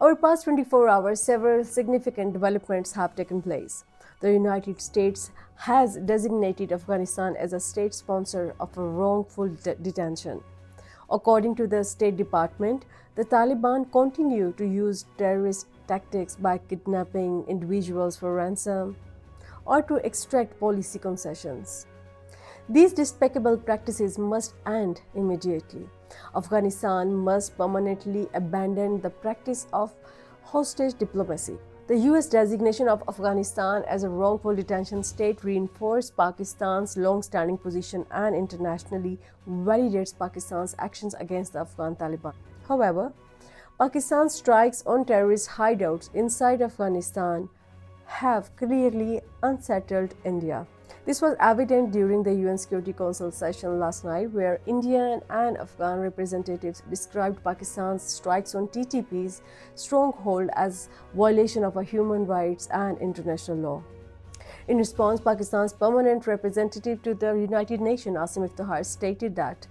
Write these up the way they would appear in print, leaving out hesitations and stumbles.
Over past 24 hours, several significant developments have taken place. The United States has designated Afghanistan as a state sponsor of a wrongful detention. According to the State Department, the Taliban continue to use terrorist tactics by kidnapping individuals for ransom or to extract policy concessions. These despicable practices must end immediately. Afghanistan must permanently abandon the practice of hostage diplomacy. The US designation of Afghanistan as a wrongful detention state reinforced Pakistan's long-standing position and internationally validates Pakistan's actions against the Afghan Taliban. However, Pakistan's strikes on terrorist hideouts inside Afghanistan have clearly unsettled India. This was evident during the UN Security Council session last night, where Indian and Afghan representatives described Pakistan's strikes on TTP's stronghold as violation of human rights and international law. In response, Pakistan's permanent representative to the United Nations, Asim Iftihar, stated that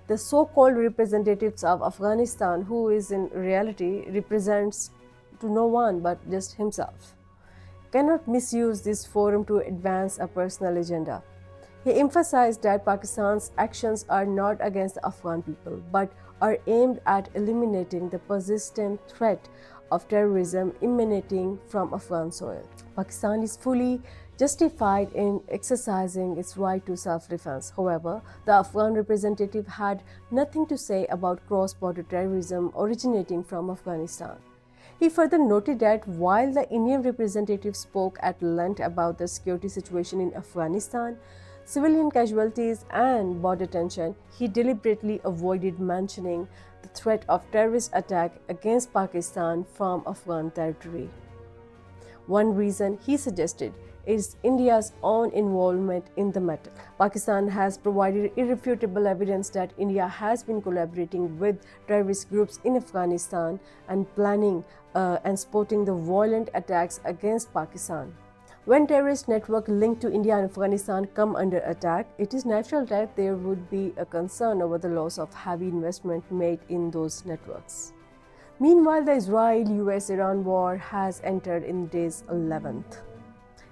the so-called representatives of Afghanistan, who is in reality represents to no one but just himself, cannot misuse this forum to advance a personal agenda. He emphasized that Pakistan's actions are not against the Afghan people, but are aimed at eliminating the persistent threat of terrorism emanating from Afghan soil. Pakistan is fully justified in exercising its right to self-defense. However, the Afghan representative had nothing to say about cross-border terrorism originating from Afghanistan. He further noted that while the Indian representative spoke at length about the security situation in Afghanistan, civilian casualties and border tension, he deliberately avoided mentioning the threat of terrorist attack against Pakistan from Afghan territory. One reason, he suggested, is India's own involvement in the matter. Pakistan has provided irrefutable evidence that India has been collaborating with terrorist groups in Afghanistan and planning and supporting the violent attacks against Pakistan. When terrorist networks linked to India and Afghanistan come under attack, it is natural that there would be a concern over the loss of heavy investment made in those networks. Meanwhile, the Israel-US-Iran war has entered in day's 11th.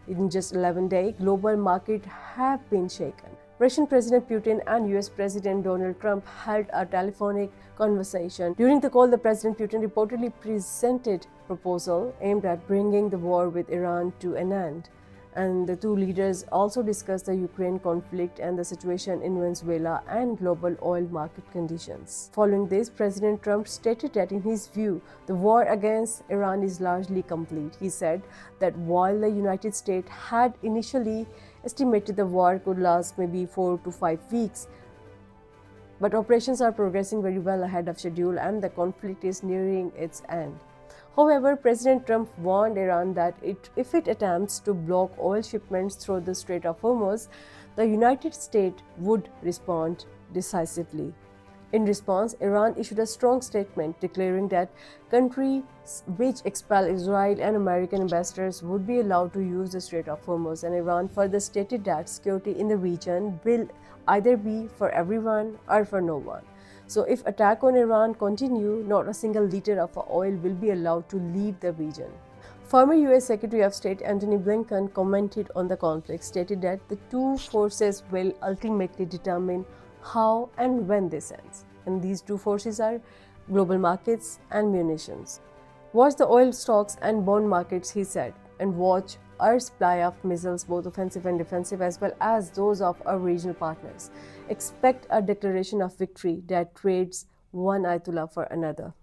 In just 11 days, global markets have been shaken. Russian President Putin and US President Donald Trump held a telephonic conversation. During the call, the President Putin reportedly presented a proposal aimed at bringing the war with Iran to an end. And the two leaders also discussed the Ukraine conflict and the situation in Venezuela and global oil market conditions. Following this, President Trump stated that in his view, the war against Iran is largely complete. He said that while the United States had initially estimated the war could last maybe 4 to 5 weeks, but operations are progressing very well ahead of schedule and the conflict is nearing its end. However, President Trump warned Iran that if it attempts to block oil shipments through the Strait of Hormuz, the United States would respond decisively. In response, Iran issued a strong statement declaring that countries which expel Israel and American ambassadors would be allowed to use the Strait of Hormuz, and Iran further stated that security in the region will either be for everyone or for no one. So if attack on Iran continue, not a single liter of oil will be allowed to leave the region. Former US Secretary of State Antony Blinken commented on the conflict, stated that the two forces will ultimately determine how and when this ends. And these two forces are global markets and munitions. Watch the oil stocks and bond markets, he said, and watch our supply of missiles, both offensive and defensive, as well as those of our regional partners. Expect a declaration of victory that trades one Ayatollah for another.